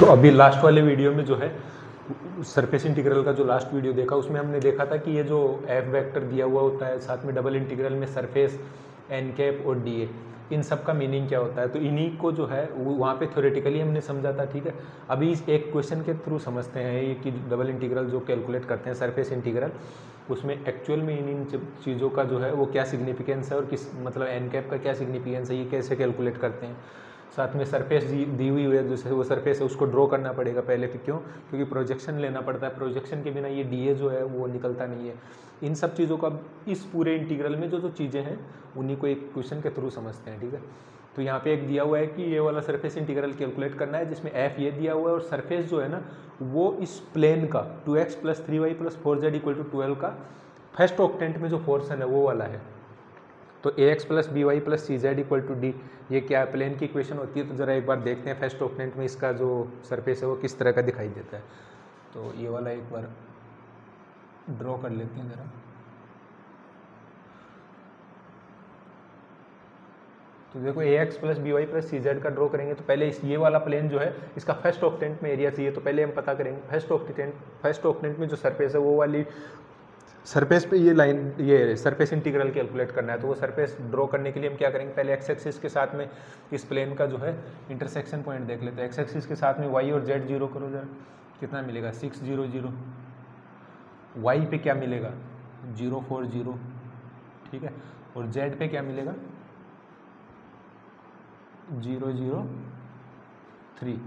तो अभी लास्ट वाले वीडियो में जो है सरफेस इंटीग्रल का जो लास्ट वीडियो देखा उसमें हमने देखा था कि ये जो एफ वेक्टर दिया हुआ होता है साथ में डबल इंटीग्रल में सरफेस एन कैप और डी ए, इन सब का मीनिंग क्या होता है। तो इन्हीं को जो है वो वहाँ पे थ्योरेटिकली हमने समझा था, ठीक है। अभी इस एक क्वेश्चन के थ्रू समझते हैं ये कि डबल इंटीग्रल जो कैलकुलेट करते हैं सरफेस इंटीग्रल, उसमें एक्चुअल में इन चीज़ों का जो है वो क्या सिग्निफिकेंस है और किस मतलब एन कैप का क्या सिग्निफिकेंस है, ये कैसे कैलकुलेट करते हैं। साथ में सरफेस दी हुई है जैसे वो सरफेस है उसको ड्रॉ करना पड़ेगा पहले, फिर क्यों, क्योंकि प्रोजेक्शन लेना पड़ता है, प्रोजेक्शन के बिना ये डी जो है वो निकलता नहीं है। इन सब चीज़ों का इस पूरे इंटीग्रल में जो चीज़ें हैं उन्हीं को एक क्वेश्चन के थ्रू समझते हैं, ठीक है। तो यहाँ पे एक दिया हुआ है कि ये वाला सरफेस इंटीग्रल कैलकुलेट करना है जिसमें एफ ये दिया हुआ है और सरफेस जो है ना वो इस प्लेन का 2x + 3y + 4z = 12 का फर्स्ट ऑक्टेंट में जो पोर्शन है वो वाला है। तो ax + by + cz = d, ये क्या है, प्लेन की इक्वेशन होती है। तो ज़रा एक बार देखते हैं फर्स्ट ऑक्टेंट में इसका जो सरफेस है वो किस तरह का दिखाई देता है। तो ये वाला एक बार ड्रॉ कर लेते हैं ज़रा। तो देखो ax + by + cz का ड्रॉ करेंगे तो पहले ये वाला प्लेन जो है इसका फर्स्ट ऑक्टेंट में एरिया चाहिए। तो पहले हम पता करेंगे फर्स्ट ऑक्टेंट में जो सरफेस है वो वाली सरफेस पे ये लाइन, ये सरफेस इंटीग्रल कैलकुलेट करना है। तो वो सरफेस ड्रॉ करने के लिए हम क्या करेंगे, पहले एक्स एक्सिस के साथ में इस प्लेन का जो है इंटरसेक्शन पॉइंट देख लेते हैं। एक्स एक्सिस के साथ में वाई और जेड जीरो करो जरा, कितना मिलेगा 6 0 0। वाई पे क्या मिलेगा 0 4 0, ठीक है। और जेड पे क्या मिलेगा 0 0 3,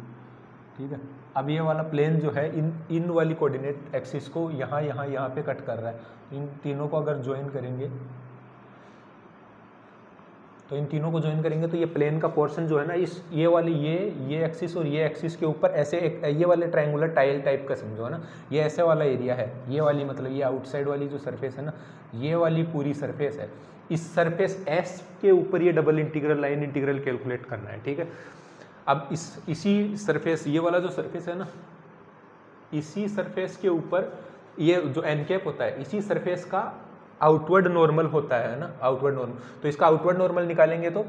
ठीक है। अब ये वाला प्लेन जो है इन वाली कोऑर्डिनेट एक्सिस को यहाँ पे कट कर रहा है। इन तीनों को अगर ज्वाइन करेंगे तो ये प्लेन का पोर्शन जो है ना इस ये वाली ये एक्सिस और ये एक्सिस के ऊपर ऐसे एक ये वाले ट्रायंगुलर टाइल टाइप का समझो है ना, ये ऐसे वाला एरिया है। ये वाली मतलब ये आउटसाइड वाली जो सरफेस है ना, ये वाली पूरी सरफेस है। इस सरफेस एस के ऊपर ये double integral line integral calculate करना है, ठीक है। अब इसी सरफेस, ये वाला जो सरफेस है ना, इसी सरफेस के ऊपर ये जो एन कैप होता है इसी सरफेस का आउटवर्ड नॉर्मल होता है ना, आउटवर्ड नॉर्मल। तो इसका आउटवर्ड नॉर्मल निकालेंगे तो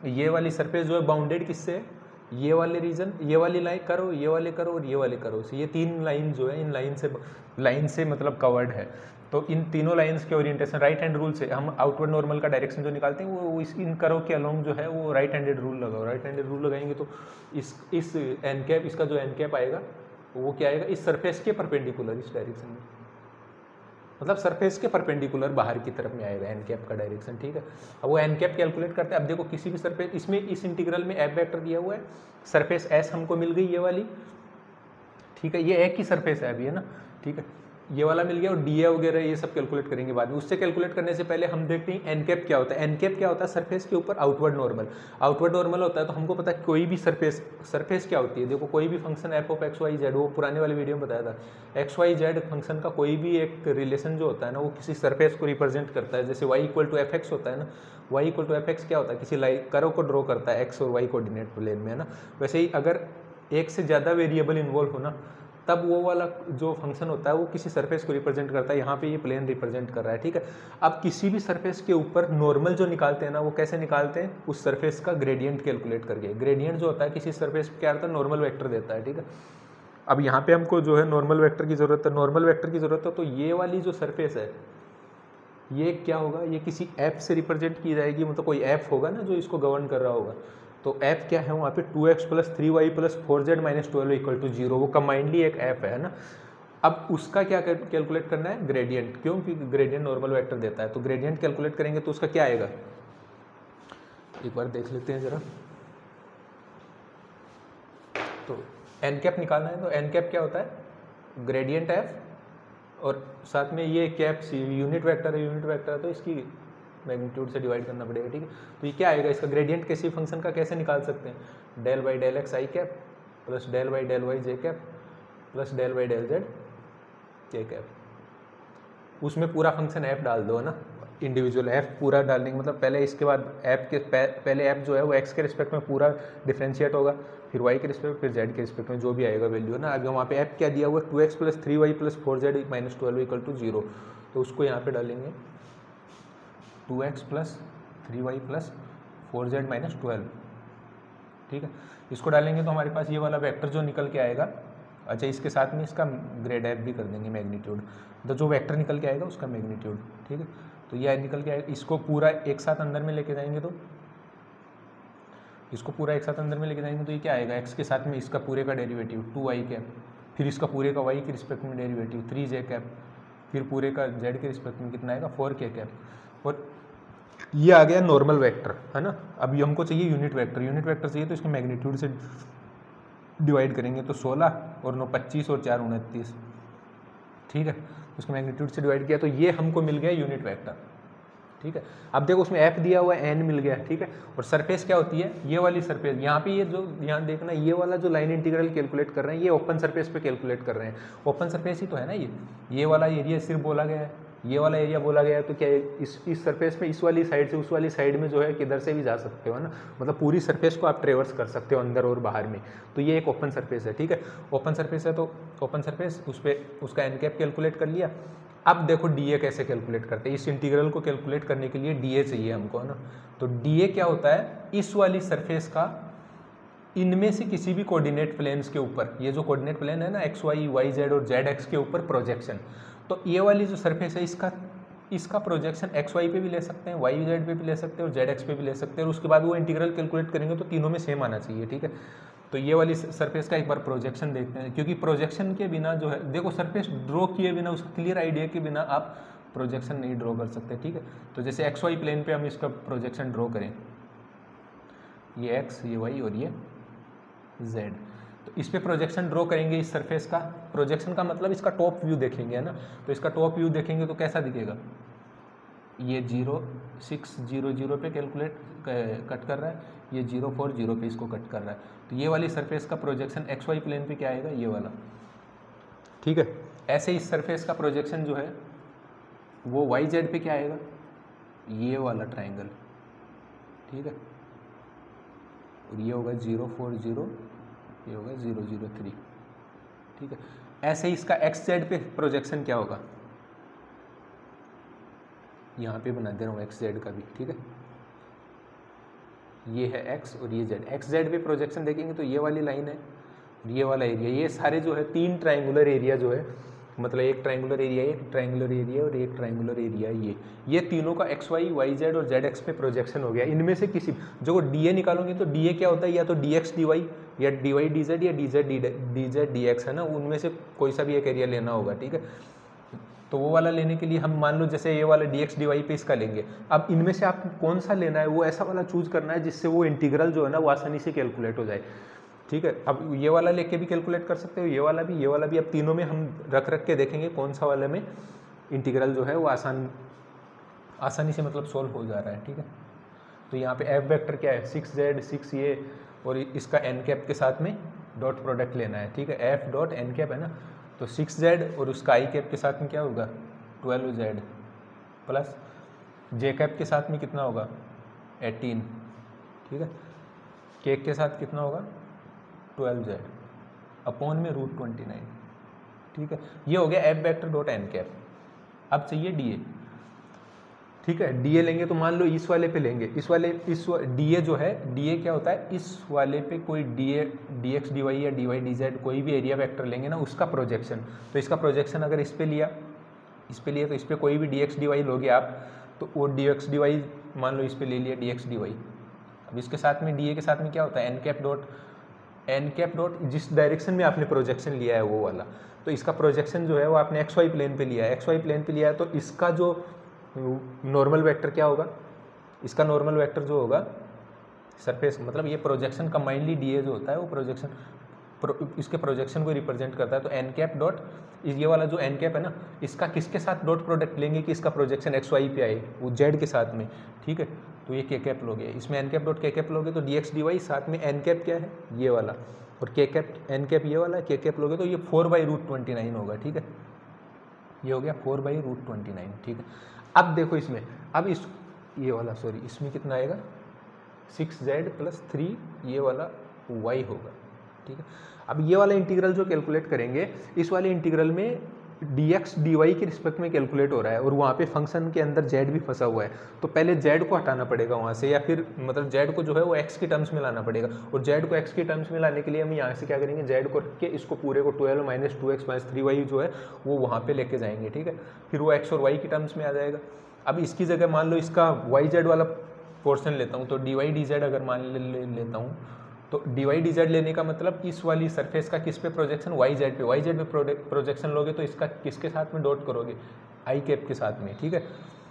ये वाली सरफेस जो है बाउंडेड किससे है, ये वाले रीजन, ये वाली लाइन करो, ये वाले करो और ये वाले करो, ये तीन लाइन जो है इन लाइन से मतलब कवर्ड है। तो इन तीनों लाइंस के ओरिएंटेशन राइट हैंड रूल से हम आउटवर्ड नॉर्मल का डायरेक्शन जो निकालते हैं वो इन करो के अलोंग जो है वो राइट हैंडेड रूल लगाओ। राइट हैंडेड रूल लगाएंगे तो इस एन कैप, इसका जो एन कैप आएगा वो क्या आएगा, इस सरफेस के परपेंडिकुलर इस डायरेक्शन में, मतलब सरफेस के परपेंडिकुलर बाहर की तरफ में आएगा एन कैप का डायरेक्शन, ठीक है। अब वो एन कैप कैलकुलेट करते हैं। अब देखो किसी भी सरफेस, इसमें इस इंटीग्रल में एफ वेक्टर दिया हुआ है, सरफेस एस हमको मिल गई ये वाली, ठीक है। ये एक ही सरफेस है अभी है ना, ठीक है। ये वाला मिल गया और डी वगैरह ये सब कैलकुलेट करेंगे बाद में। उससे कैलकुलेट करने से पहले हम देखते हैं एन कैप क्या होता है। एन कैप क्या होता है, सरफेस के ऊपर आउटवर्ड नॉर्मल। आउटवर्ड नॉर्मल होता है तो हमको पता है कोई भी सरफेस क्या होती है। देखो कोई भी function F of X Y Z, वो पुराने वाले वीडियो में बताया था, एक्स वाई जेड फंक्शन का कोई भी एक रिलेशन जो होता है ना वो किसी सरफेस को रिप्रेजेंट करता है। जैसे वाई = fx होता है ना, वाई = fx क्या होता है, किसी कर्व को ड्रॉ करता है एक्स और वाई कोऑर्डिनेट प्लेन में है ना। वैसे ही अगर एक से ज़्यादा वेरिएबल इन्वॉल्व हो ना तब वो वाला जो फंक्शन होता है वो किसी सरफेस को रिप्रेजेंट करता है। यहाँ पे ये प्लेन रिप्रेजेंट कर रहा है, ठीक है। अब किसी भी सरफेस के ऊपर नॉर्मल जो निकालते हैं ना वो कैसे निकालते हैं, उस सरफेस का ग्रेडियंट कैलकुलेट करके। ग्रेडियंट जो होता है किसी सरफेस पे क्या होता है, नॉर्मल वेक्टर देता है, ठीक है। अब यहाँ पे हमको जो है नॉर्मल वेक्टर की ज़रूरत है, नॉर्मल वेक्टर की ज़रूरत है। तो ये वाली जो सरफेस है ये क्या होगा, ये किसी एफ से रिप्रेजेंट की जाएगी, मतलब कोई एफ होगा ना जो इसको गवर्न कर रहा होगा। तो एफ क्या है वहाँ पे 2x + 3y + 4z - 12 = 0, वो कंबाइंडली एक एफ है ना। अब उसका क्या कैलकुलेट करना है, ग्रेडियंट, क्योंकि ग्रेडियंट नॉर्मल वेक्टर देता है। तो ग्रेडियंट कैलकुलेट करेंगे तो उसका क्या आएगा, एक बार देख लेते हैं ज़रा। तो एन कैप निकालना है तो एन कैप क्या होता है, ग्रेडियंट एफ और साथ में ये कैप यूनिट वेक्टर है, यूनिट वेक्टर है तो इसकी मैग्नीट्यूड से डिवाइड करना पड़ेगा, ठीक है। तो ये क्या आएगा, इसका ग्रेडियंट किसी फंक्शन का कैसे निकाल सकते हैं, del/del x i cap plus del/del y j cap plus del/del z k cap. उसमें पूरा फंक्शन f डाल दो है ना, इंडिविजुअल f पूरा डालने का मतलब पहले इसके बाद f के पहले f जो है वो x के रिस्पेक्ट में पूरा डिफ्रेंशिएट होगा, फिर y के रिस्पेक्ट, फिर z के रिस्पेक्ट में जो भी आएगा वैल्यू है ना। अगर वहाँ पे f क्या दिया हुआ है 2x + 3y + 4z - 12 = 0, तो उसको यहाँ पे डालेंगे 2x + 3y + 4z - 12 ठीक है। इसको डालेंगे तो हमारे पास ये वाला वेक्टर जो निकल के आएगा, अच्छा इसके साथ में इसका ग्रेड एफ भी कर देंगे मैग्नीट्यूड, तो जो वेक्टर निकल के आएगा उसका मैग्नीट्यूड, ठीक है। तो ये निकल के आएगा, इसको पूरा एक साथ अंदर में लेके जाएंगे तो इसको पूरा एक साथ अंदर में लेके जाएंगे तो ये क्या आएगा, एक्स के साथ में इसका पूरे का डेरिवेटिव 2i कैप, फिर इसका पूरे का y के रिस्पेक्ट में डेरिवेटिव 3j कैप, फिर पूरे का z के रिस्पेक्ट में कितना आएगा 4k कैप, और ये आ गया नॉर्मल वेक्टर, है ना। अभी हमको चाहिए यूनिट वेक्टर चाहिए, तो इसके मैग्नीट्यूड से डिवाइड करेंगे तो 16 और 9 25 और 4 29, ठीक है। उसके मैग्नीट्यूड से डिवाइड किया तो ये हमको मिल गया यूनिट वेक्टर, ठीक है। अब देखो उसमें f दिया हुआ है, n मिल गया, ठीक है। और सरफेस क्या होती है, ये वाली सरफेस, यहाँ पे ये जो ध्यान देखना, ये वाला जो लाइन इंटीग्रल कैलकुलेट कर रहे हैं ये ओपन सरफेस पे कैलकुलेट कर रहे हैं, ओपन सरफेस ही तो है ना ये वाला एरिया सिर्फ बोला गया है, ये वाला एरिया बोला गया है, तो क्या इस सरफेस में इस वाली साइड से उस वाली साइड में जो है किधर से भी जा सकते हो, है ना, मतलब पूरी सरफेस को आप ट्रेवर्स कर सकते हो अंदर और बाहर में, तो ये एक ओपन सरफेस है, ठीक है। ओपन सरफेस है तो ओपन सरफेस उस पर उसका एन कैप कैलकुलेट कर लिया। अब देखो डी ए कैसे कैलकुलेट करते हैं, इस इंटीग्रल को कैलकुलेट करने के लिए डी ए चाहिए हमको, है ना। तो डी ए क्या होता है, इस वाली सरफेस का इनमें से किसी भी कोऑर्डिनेट प्लेन्स के ऊपर, ये जो कोऑर्डिनेट प्लेन है ना एक्स वाई वाई जेड और जेड एक्स के ऊपर प्रोजेक्शन, तो ये वाली जो सरफेस है इसका प्रोजेक्शन एक्स वाई पे भी ले सकते हैं, वाई जेड पे भी ले सकते हैं और जेड एक्स पे भी ले सकते हैं, और उसके बाद वो इंटीग्रल कैलकुलेट करेंगे तो तीनों में सेम आना चाहिए, ठीक है। तो ये वाली सरफेस का एक बार प्रोजेक्शन देखते हैं, क्योंकि प्रोजेक्शन के बिना जो है, देखो सरफेस ड्रॉ किए बिना, उसका क्लियर आइडिया के बिना आप प्रोजेक्शन नहीं ड्रॉ कर सकते, ठीक है। तो जैसे एक्स वाई प्लेन पे हम इसका प्रोजेक्शन ड्रॉ करें, ये एक्स, ये वाई और ये जेड, तो इस पे प्रोजेक्शन ड्रॉ करेंगे इस सरफेस का, प्रोजेक्शन का मतलब इसका टॉप व्यू देखेंगे, है ना। तो इसका टॉप व्यू देखेंगे तो कैसा दिखेगा, ये 0 6 0 0 पे कैलकुलेट कट कर रहा है, ये 0 4 0 पे इसको कट कर रहा है, तो ये वाली सरफेस का प्रोजेक्शन एक्स वाई प्लेन पे क्या आएगा, ये वाला, ठीक है। ऐसे इस सरफेस का प्रोजेक्शन जो है वो वाई जेड पे क्या आएगा, ये वाला ट्राइंगल, ठीक है। और ये होगा 0 4 0, ये होगा 0 0 3, ठीक है। ऐसे ही इसका एक्स जेड पे प्रोजेक्शन क्या होगा, यहाँ पे बना दे रहा हूँ एक्स जेड का भी, ठीक है। ये है एक्स और ये जेड, एक्स जेड पे प्रोजेक्शन देखेंगे तो ये वाली लाइन है, ये वाला एरिया, ये सारे जो है 3 ट्राइंगुलर एरिया जो है, मतलब एक ट्राइंगुलर एरिया, एक ट्राइंगुलर एरिया और एक ट्राइंगुलर एरिया, ये तीनों का एक्स वाई वाई जेड और जेड एक्स पे प्रोजेक्शन हो गया। इनमें से किसी जो डी ए निकालोगे तो डी ए क्या होता है, या तो डी एक्स डी वाई, या डी वाई डी जेड, या डी जेड डी एक्स, है ना, उनमें से कोई सा भी एक एरिया लेना होगा, ठीक है। तो वो वाला लेने के लिए हम मान लो जैसे ये वाला डी एक्स डी वाई पे इसका लेंगे, अब इनमें से आपको कौन सा लेना है, वो ऐसा वाला चूज करना है जिससे वो इंटीग्रल जो है ना वो आसानी से कैलकुलेट हो जाए, ठीक है। अब ये वाला लेके भी कैलकुलेट कर सकते हो, ये वाला भी, अब तीनों में हम रख के देखेंगे कौन सा वाले में इंटीग्रल जो है वो आसानी से मतलब सोल्व हो जा रहा है, ठीक है। तो यहाँ पे एफ वेक्टर क्या है, 6z 6 ये, और इसका एन कैप के साथ में डॉट प्रोडक्ट लेना है, ठीक है। एफ डॉट एन कैप है ना, तो 6z और उसका आई कैप के साथ में क्या होगा 12z, प्लस जे कैप के साथ में कितना होगा 18, ठीक है। के के साथ कितना होगा 12z अपॉन में √29, ठीक है। ये हो गया F vector dot N cap. अब चाहिए डी ए, ठीक है। डी ए लेंगे तो मान लो इस वाले पे लेंगे, डी ए जो है, डी ए क्या होता है, इस वाले पे कोई डी एक्स डी वाई या डी वाई डी जेड कोई भी एरिया वेक्टर लेंगे ना उसका प्रोजेक्शन, तो इसका प्रोजेक्शन अगर इस पे लिया तो इस पे कोई भी डी एक्स डी वाई लोगे आप, तो वो डी एक्स डी वाई मान लो इस पे ले लिया डी एक्स डी वाई। अब इसके साथ में डी ए के साथ में क्या होता है एन कैप डॉट जिस डायरेक्शन में आपने प्रोजेक्शन लिया है वो वाला, तो इसका प्रोजेक्शन जो है वो आपने एक्स वाई प्लेन पे लिया है, एक्स वाई प्लेन पे लिया है, तो इसका जो नॉर्मल वेक्टर क्या होगा, इसका नॉर्मल वेक्टर जो होगा सरफेस, मतलब ये प्रोजेक्शन कंबाइनली डी ए जो होता है वो प्रोजेक्शन इसके प्रोजेक्शन को रिप्रेजेंट करता है। तो एन कैप डॉट ये वाला जो एन कैप है ना, इसका किसके साथ डॉट प्रोडक्ट लेंगे कि इसका प्रोजेक्शन एक्स वाई पे आए, वो जेड के साथ में, ठीक है। तो ये के कैप लोगे, इसमें एन कैप डॉट के कैप लोगे तो डी एक्स डी वाई, साथ में एन कैप क्या है ये वाला, और के कैप एन कैप ये वाला, के कैप लोगे तो ये 4/√29 होगा, ठीक है। ये हो गया 4/√29, ठीक है। अब देखो इसमें, अब ये वाला सॉरी इसमें कितना आएगा 6z + 3 ये वाला y होगा, ठीक है। अब ये वाला इंटीग्रल जो कैलकुलेट करेंगे, इस वाले इंटीग्रल में dx dy के रिस्पेक्ट में कैलकुलेट हो रहा है और वहाँ पे फंक्शन के अंदर z भी फंसा हुआ है, तो पहले z को हटाना पड़ेगा वहाँ से, या फिर मतलब z को जो है वो x की टर्म्स में लाना पड़ेगा। और z को x की टर्म्स में लाने के लिए हम यहाँ से क्या करेंगे, z को रख के इसको पूरे को 12 माइनस 2x माइनस 3y जो है वो वहाँ पे लेके जाएंगे, ठीक है। फिर वो x और y की टर्म्स में आ जाएगा। अब इसकी जगह मान लो इसका yz वाला पोर्शन लेता हूँ, तो dy dz अगर मान लेता हूँ, तो dy dz लेने का मतलब इस वाली सरफेस का किस पे प्रोजेक्शन, yz पे प्रोजेक्शन लोगे तो इसका किसके साथ में डॉट करोगे, आई कैप के साथ में, ठीक है।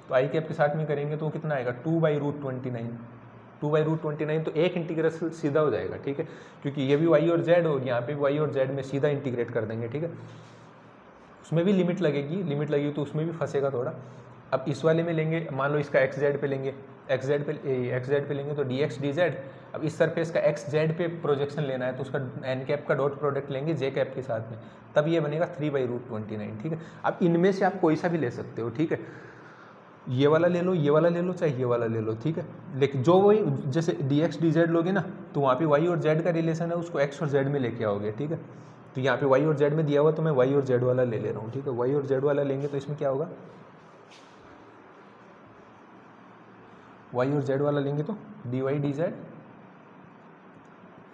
तो आई कैप के साथ में करेंगे तो कितना आएगा 2/√29, 2/√29, तो एक इंटीग्रल सीधा हो जाएगा, ठीक है, क्योंकि ये भी y और z और यहाँ पे भी y और z में सीधा इंटीग्रेट कर देंगे, ठीक है। उसमें भी लिमिट लगेगी तो उसमें भी फंसेगा थोड़ा। अब इस वाले में लेंगे, मान लो इसका xz पे लेंगे, xz पे लेंगे तो dx dz। अब इस सरफेस का xz पे प्रोजेक्शन लेना है तो उसका n कैप का डॉट प्रोडक्ट लेंगे j कैप के साथ में, तब ये बनेगा 3/√29, ठीक है। अब इनमें से आप कोई सा भी ले सकते हो, ठीक है, ये वाला ले लो, ये वाला ले लो, चाहे ये वाला ले लो, ठीक है। लेकिन जो वही जैसे dx dz लोगे ना तो वहाँ पे y और z का रिलेशन है, उसको x और z में लेके आओगे, ठीक है। तो यहाँ पे y और z में दिया हुआ तो मैं y और z वाला ले रहा हूँ, ठीक है। y और z वाला लेंगे तो इसमें क्या होगा, y और z वाला लेंगे तो dy dz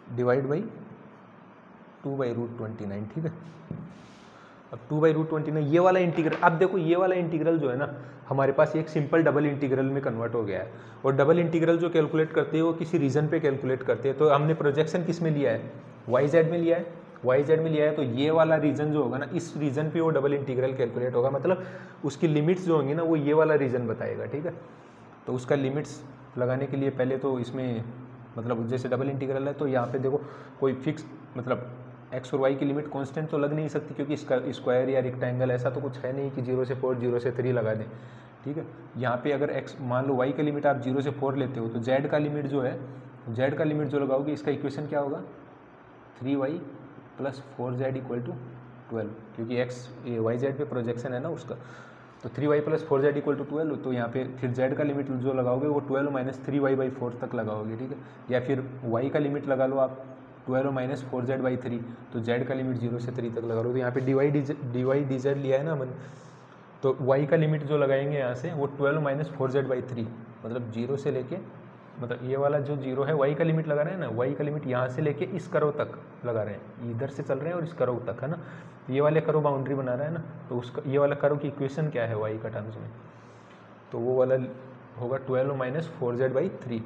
डिवाइड बाई 2/√29, ठीक है। अब 2/√29 ये वाला इंटीग्रल, अब देखो ये वाला इंटीग्रल जो है ना हमारे पास एक सिंपल डबल इंटीग्रल में कन्वर्ट हो गया है, और डबल इंटीग्रल जो कैलकुलेट करते हैं वो किसी रीजन पे कैलकुलेट करते हैं। तो हमने प्रोजेक्शन किस में लिया है, yz में लिया है, yz में लिया है, तो ये वाला रीजन जो होगा ना इस रीजन पे वो डबल इंटीग्रल कैलकुलेट होगा, मतलब उसकी लिमिट्स जो होंगी ना वो ये वाला रीजन बताएगा, ठीक है। तो उसका लिमिट्स लगाने के लिए पहले तो इसमें मतलब जैसे डबल इंटीग्रल है तो यहाँ पे देखो कोई फिक्स मतलब x और y की लिमिट कांस्टेंट तो लग नहीं सकती, क्योंकि इसका स्क्वायर या रेक्टेंगल ऐसा तो कुछ है नहीं कि 0 से 4 0 से 3 लगा दें, ठीक है। यहाँ पे अगर x मान लो y का लिमिट आप 0 से 4 लेते हो तो z का लिमिट जो है, z का लिमिट जो लगाओगे इसका इक्वेशन क्या होगा 3y + 4z = 12, क्योंकि x वाई जेड पे प्रोजेक्शन है ना उसका, तो 3y + 4z = 12। तो यहाँ पे फिर z का लिमिट जो लगाओगे वो 12 - 3y/4 तक लगाओगे, ठीक है। या फिर y का लिमिट लगा लो आप 12 - 4z/3, तो z का लिमिट 0 से 3 तक लगा लो। तो यहाँ पे dy dz लिया है ना अपन, तो y का लिमिट जो लगाएंगे यहाँ से वो 12 - 4z/3, मतलब 0 से लेके मतलब ये वाला जो 0 है y का लिमिट लगा रहे हैं ना, y का लिमिट यहाँ से लेके इस कर्व तक लगा रहे हैं, इधर से चल रहे हैं और इस कर्व तक, है ना। ये वाले कर्व बाउंड्री बना रहा है ना, तो उसका ये वाला कर्व की इक्वेशन क्या है y का टर्म्स में, तो वो वाला होगा 12 - 4z/3,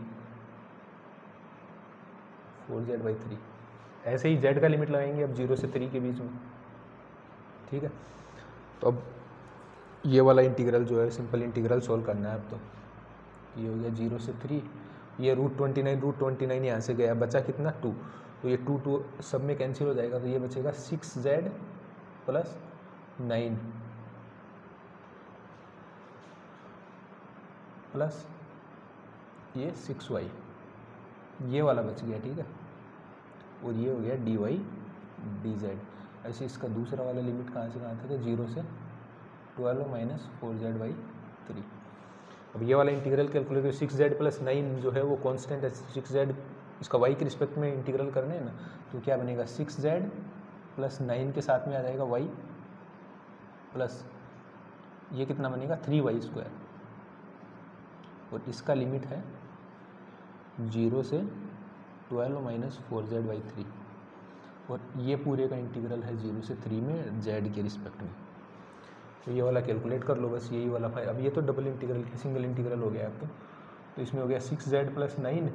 4z/3। ऐसे ही z का लिमिट लगाएंगे अब 0 से 3 के बीच में, ठीक है। तो अब ये वाला इंटीग्रल जो है सिंपल इंटीग्रल सोल्व करना है अब। तो ये हो गया 0 से 3, ये √29 यहाँ से गया, बचा कितना 2, तो ये 2 सब में कैंसिल हो जाएगा, तो ये बचेगा 6z + 9 प्लस ये 6y, ये वाला बच गया, ठीक है। और ये हो गया dy dz। ऐसे इसका दूसरा वाला लिमिट कहाँ से कहाँ था, तो 0 से 12 - 4z/3। अब ये वाला इंटीग्रल कैलकुलेट कर 6z + 9 जो है वो कांस्टेंट है, 6z इसका y के रिस्पेक्ट में इंटीग्रल करने हैं ना, तो क्या बनेगा 6z + 9 के साथ में आ जाएगा y प्लस ये कितना बनेगा 3y², और इसका लिमिट है 0 से 12 - 4z/3, और ये पूरे का इंटीग्रल है 0 से 3 में z के रिस्पेक्ट में। तो ये वाला कैलकुलेट कर लो बस, यही वाला अब ये तो डबल इंटीग्रल की सिंगल इंटीग्रल हो गया अब तो इसमें हो गया 6z + 9,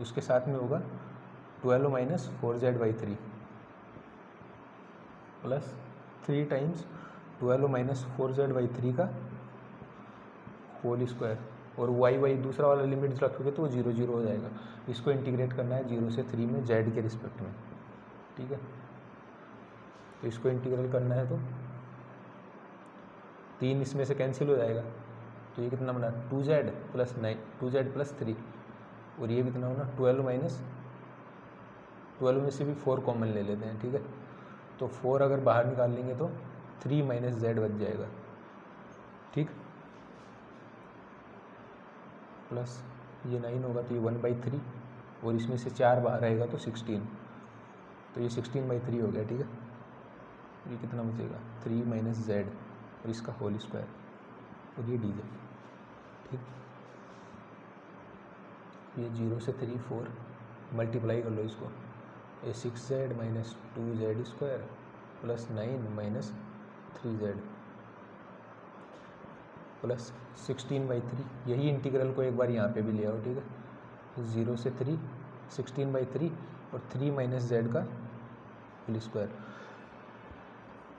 उसके साथ में होगा 12 - 4z/3 प्लस 3 टाइम्स 12 - 4z/3 का होल स्क्वायर, और y दूसरा वाला लिमिट रखोगे तो वो 0 0 हो जाएगा। इसको इंटीग्रेट करना है 0 से 3 में z के रिस्पेक्ट में, ठीक है। तो इसको इंटीग्रल करना है तो 3 इसमें से कैंसिल हो जाएगा, तो ये कितना बना 2z + 9, 2z + 3, और ये कितना होना 12 में से भी 4 कॉमन ले लेते हैं, ठीक है। तो 4 अगर बाहर निकाल लेंगे तो 3 - z बच जाएगा, ठीक, प्लस ये 9 होगा तो ये 1/3, और इसमें से 4 बाहर आएगा तो 16, तो ये 16/3 हो गया, ठीक है। ये कितना बचेगा 3 माइनस जेड और इसका होल स्क्वायर और ये डी जेड। ठीक, ये 0 से 3 4 मल्टीप्लाई कर लो इसको, ये 6z minus 2z square plus 9 minus 3z plus 16/3। यही इंटीग्रल को एक बार यहाँ पे भी ले आओ। ठीक है, 0 से 3 16/3 और 3 माइनस जेड का होल स्क्वायर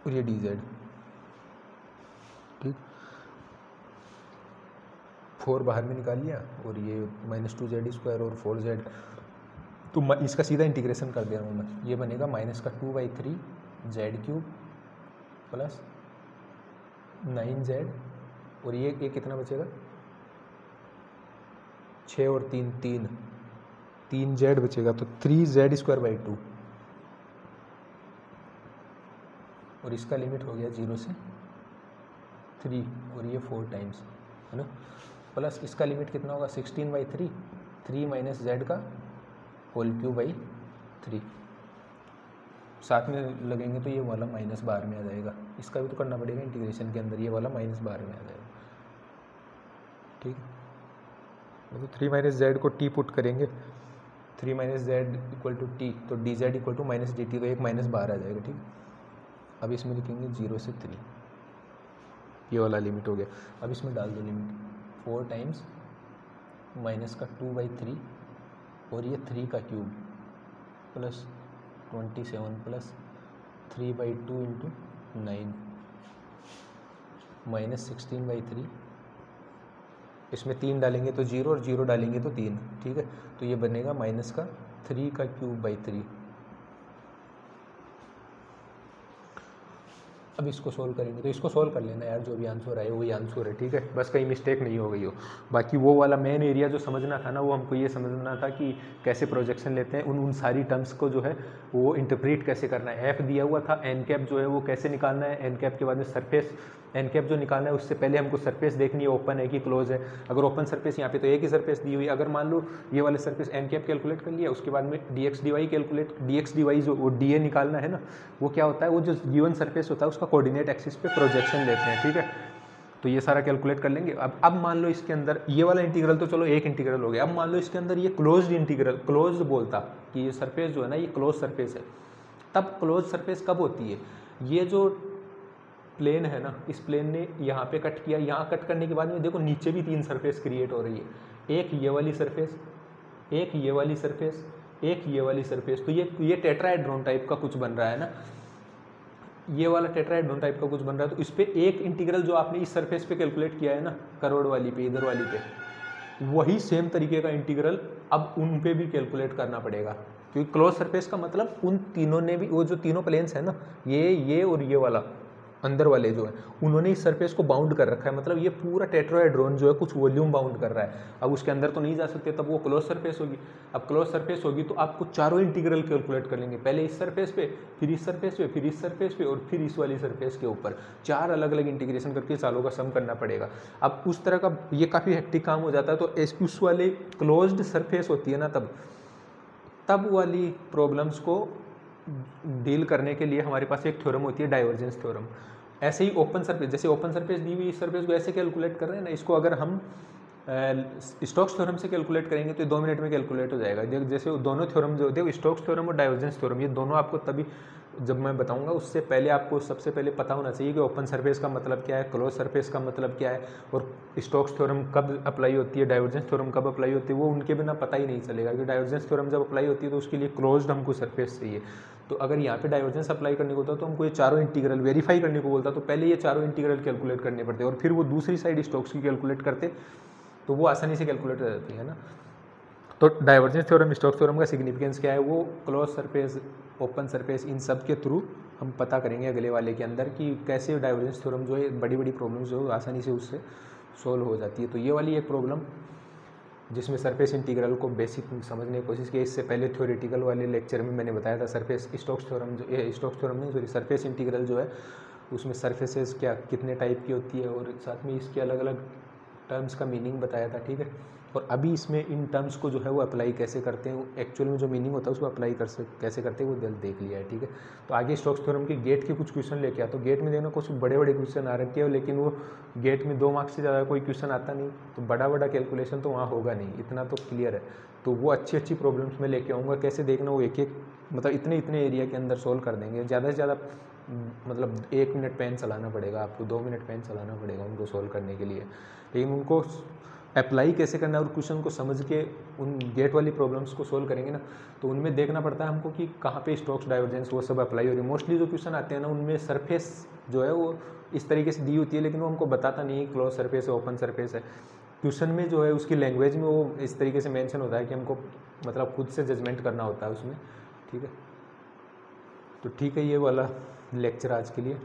और ये डी जेड। ठीक, 4 बाहर में निकाल लिया और ये माइनस 2z स्क्वायर और 4z, तो इसका सीधा इंटीग्रेशन कर दे रहा हूँ मैं। ये बनेगा माइनस का 2/3 जेड क्यूब प्लस 9z और ये कितना बचेगा 6 और 3 जेड बचेगा, तो 3z स्क्वायर बाई 2 और इसका लिमिट हो गया 0 से 3 और ये 4 टाइम्स है ना, प्लस इसका लिमिट कितना होगा 16/3 3 माइनस जेड का होल क्यूब बाई 3। साथ में लगेंगे तो ये वाला माइनस बाहर में आ जाएगा, इसका भी तो करना पड़ेगा इंटीग्रेशन के अंदर, ये वाला माइनस बाहर में आ जाएगा। ठीक, तो 3 माइनस जेड को टी पुट करेंगे, 3 minus Z equal to T, तो D Z equal to minus D T, तो एक माइनस बाहर आ जाएगा। ठीक, अब इसमें लिखेंगे 0 से 3, ये वाला लिमिट हो गया। अब इसमें डाल दो लिमिट 4 टाइम्स माइनस का 2/3 और ये 3 का cube plus 27 plus 3/2 into 9 minus 16/3, इसमें 3 डालेंगे तो 0 और 0 डालेंगे तो 3। ठीक है, तो ये बनेगा माइनस का 3 का क्यूब बाई 3। अब इसको सोल्व करेंगे, तो इसको सोल्व कर लेना यार, जो भी आंसर आए वही आंसर है। ठीक है, बस कहीं मिस्टेक नहीं हो गई हो। बाकी वो वाला मेन एरिया जो समझना था ना, वो हमको ये समझना था कि कैसे प्रोजेक्शन लेते हैं, उन सारी टर्म्स को जो है वो इंटरप्रेट कैसे करना है। एफ दिया हुआ था, एन कैप जो है वो कैसे निकालना है, एन कैप के बाद में सरफेस, एन कैप जो निकालना है उससे पहले हमको सरफेस देखनी है ओपन है कि क्लोज है। अगर ओपन सरफेस यहाँ पे तो एक ही सरफेस दी हुई, अगर मान लो ये वाले सरफेस एन कैप कैलकुलेट कर लिया, उसके बाद में dx dy calculate, dx dy जो वो dA निकालना है ना, वो क्या होता है, वो जो गिवन सरफेस होता है उसका कोऑर्डिनेट एक्सिस पे प्रोजेक्शन लेते हैं। ठीक है, तो ये सारा कैलकुलेट कर लेंगे। अब मान लो इसके अंदर ये वाला इंटीग्रल तो चलो एक इंटीग्रल हो गया, अब मान लो इसके अंदर ये क्लोज्ड इंटीग्रल, क्लोज बोलता कि ये सरफेस जो है ना ये क्लोज सरफेस है, तब क्लोज सरफेस कब होती है, ये जो प्लेन है ना, इस प्लेन ने यहाँ पे कट किया, यहाँ कट करने के बाद में देखो नीचे भी 3 सरफेस क्रिएट हो रही है, एक ये वाली सरफेस, एक ये वाली सरफेस, एक ये वाली सरफेस, तो ये टेट्राहेड्रॉन टाइप का कुछ बन रहा है ना, ये वाला टेट्राहेड्रॉन टाइप का कुछ बन रहा है। तो इस पे एक इंटीग्रल जो आपने इस सरफेस पे कैलकुलेट किया है ना, करोड़ वाली पे, इधर वाली पे, वही सेम तरीके का इंटीग्रल अब उन पे भी कैलकुलेट करना पड़ेगा, क्योंकि क्लोज सरफेस का मतलब उन तीनों ने भी, वो जो तीनों प्लेन्स है ना, ये और ये वाला अंदर वाले जो है, उन्होंने इस सरफेस को बाउंड कर रखा है, मतलब ये पूरा टेट्राहेड्रॉन जो है कुछ वॉल्यूम बाउंड कर रहा है। अब उसके अंदर तो नहीं जा सकते, तब वो क्लोज सरफेस होगी। अब क्लोज सरफेस होगी तो आपको चारों इंटीग्रल कैलकुलेट कर लेंगे, पहले इस सरफेस पे, फिर इस सरफेस पे, फिर इस सरफेस पे और फिर इस वाली सरफेस के ऊपर, 4 अलग अलग इंटीग्रेशन करके सालों का सम करना पड़ेगा। अब उस तरह का ये काफ़ी हेक्टिक काम हो जाता है। तो उस वाले क्लोज्ड सरफेस होती है ना, तब वाली प्रॉब्लम्स को डील करने के लिए हमारे पास एक थ्योरम होती है, डाइवर्जेंस थ्योरम। ऐसे ही ओपन सरफेस, जैसे ओपन सरफेस दी हुई इस सरफेस को ऐसे कैलकुलेट कर रहे हैं ना, इसको अगर हम स्टोक्स थ्योरम से कैलकुलेट करेंगे तो 2 मिनट में कैलकुलेट हो जाएगा। जैसे दोनों थ्योरम जो होते हैं, स्टोक्स थ्योरम और डाइवर्जेंस थ्योरम, ये दोनों आपको तभी जब मैं बताऊंगा उससे पहले आपको सबसे पहले पता होना चाहिए कि ओपन सरफेस का मतलब क्या है, क्लोज सरफेस का मतलब क्या है, और स्टोक्स थ्योरम कब अप्लाई होती है, डाइवर्जेंस थ्योरम कब अप्लाई होती है, वो उनके बिना पता ही नहीं चलेगा। क्योंकि डाइवर्जेंस थ्योरम जब अप्लाई होती है तो उसके लिए क्लोज्ड हमको सरफेस चाहिए। तो अगर यहाँ पे डाइवर्जेंस अप्लाई करने को होता तो हमको ये चारों इंटीग्रल वेरीफाई करने को बोलता, तो पहले ये चारों इंटीग्रल कैलकुलेट करने पड़ते और फिर वो दूसरी साइड स्टोक्स की कैलकुलेट करते, तो वो आसानी से कैलकुलेट हो जाती है ना। तो डाइवर्जेंस थ्योरम, स्टोक्स थ्योरम का सिग्निफिकेंस क्या है, वो क्लोज सरफेस, ओपन सरफेस, इन सब के थ्रू हम पता करेंगे अगले वाले के अंदर कि कैसे डाइवर्जेंस थ्योरम जो है बड़ी बड़ी प्रॉब्लम्स जो आसानी से उससे सोल्व हो जाती है। तो ये वाली एक प्रॉब्लम जिसमें सरफेस इंटीग्रल को बेसिक समझने की कोशिश की। इससे पहले थ्योरेटिकल वाले लेक्चर में मैंने बताया था सरफेस स्टोक्स थ्योरम, जो स्टोक्स थ्योरम नहीं सॉरी सरफेस इंटीग्रल जो है उसमें सरफेसेस क्या कितने टाइप की होती है और साथ में इसके अलग अलग टर्म्स का मीनिंग बताया था। ठीक है, और अभी इसमें इन टर्म्स को जो है वो अप्लाई कैसे करते हैं, एक्चुअल में जो मीनिंग होता है उसको अप्लाई कैसे करते हैं वो देख लिया है, ठीक है। तो आगे स्टोक्स थ्योरम के गेट के कुछ क्वेश्चन लेके आता, तो गेट में देखना कुछ बड़े बड़े क्वेश्चन आ रखे हो, लेकिन वो गेट में 2 मार्क्स से ज़्यादा कोई क्वेश्चन आता नहीं, तो बड़ा बड़ा कैलकुलेशन तो वहाँ होगा नहीं, इतना तो क्लियर है। तो वो अच्छी अच्छी प्रॉब्लम्स में लेके आऊँगा, कैसे देखना वो एक एक मतलब इतने इतने एरिया के अंदर सोल्व कर देंगे। ज़्यादा से ज़्यादा मतलब 1 मिनट पेन चलाना पड़ेगा आपको, 2 मिनट पेन चलाना पड़ेगा उनको सोल्व करने के लिए, लेकिन उनको अप्लाई कैसे करना है और क्वेश्चन को समझ के उन गेट वाली प्रॉब्लम्स को सोल्व करेंगे ना, तो उनमें देखना पड़ता है हमको कि कहाँ पे स्टोक्स डाइवर्जेंस वो सब अप्लाई हो रही है। मोस्टली जो क्वेश्चन आते हैं ना उनमें सरफेस जो है वो इस तरीके से दी होती है, लेकिन वो हमको बताता नहीं है क्लोज सरफेस है ओपन सरफेस है। क्वेश्चन में जो है उसकी लैंग्वेज में वो इस तरीके से मेंशन होता है कि हमको मतलब खुद से जजमेंट करना होता है उसमें, ठीक है। तो ठीक है, ये वाला लेक्चर आज के लिए।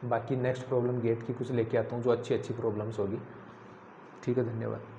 बाकी नेक्स्ट प्रॉब्लम गेट की कुछ लेके आता हूँ जो अच्छी अच्छी प्रॉब्लम्स होगी, ठीक है। धन्यवाद।